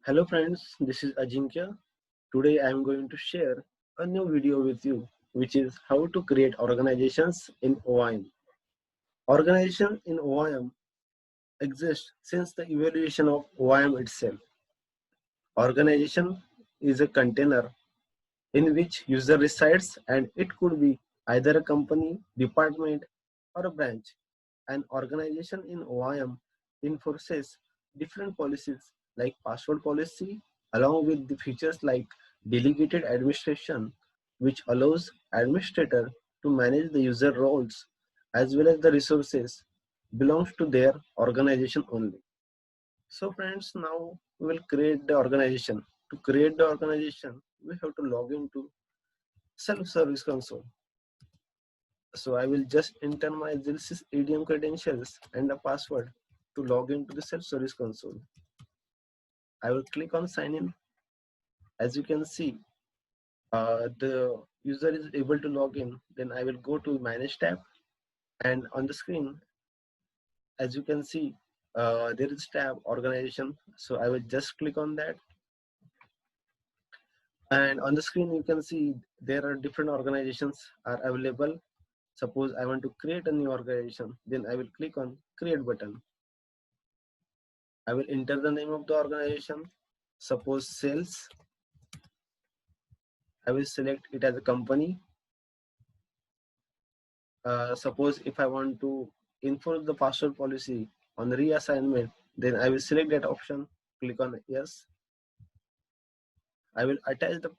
Hello friends, this is Ajinkya. Today I am going to share a new video with you, which is how to create organizations in OIM. Organization in OIM exists since the evolution of OIM itself. Organization is a container in which user resides and it could be either a company, department or a branch. An organization in OIM enforces different policies like password policy along with the features like delegated administration, which allows administrator to manage the user roles as well as the resources belongs to their organization only. So friends, now we will create the organization. To create the organization, we have to log into self-service console. So I will just enter my Zilsys ADM credentials and a password to log into the self-service console. I will click on sign in. As you can see, the user is able to log in. Then I will go to manage tab, and on the screen, as you can see, there is tab organization. So I will just click on that, and on the screen you can see there are different organizations are available. Suppose I want to create a new organization, then I will click on create button. I will enter the name of the organization. Suppose sales. I will select it as a company. Suppose if I want to enforce the password policy on reassignment, then I will select that option. Click on yes. I will attach the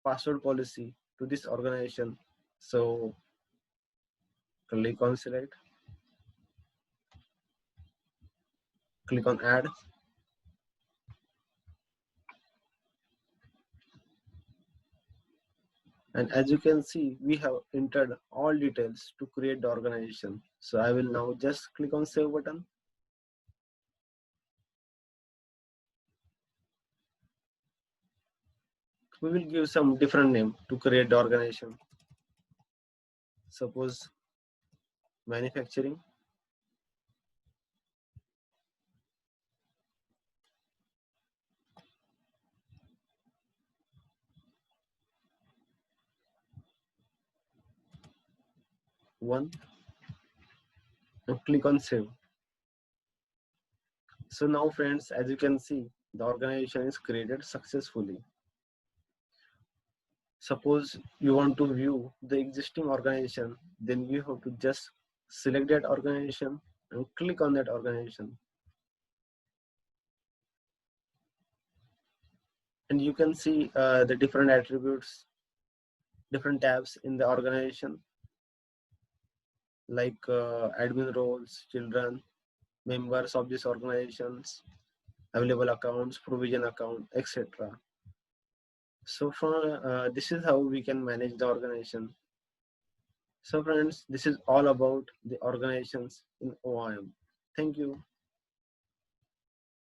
password policy to this organization. So click on select. Click on add. And as you can see, we have entered all details to create the organization. So I will now just click on save button. We will give some different name to create the organization. Suppose manufacturing. One, and click on save. So now friends, as you can see, the organization is created successfully. Suppose you want to view the existing organization, then you have to just select that organization and click on that organization. And you can see the different attributes, different tabs in the organization, like admin roles, children, members of these organizations, available accounts, provision account, etc. So this is how we can manage the organization. So friends, this is all about the organizations in OIM. Thank you.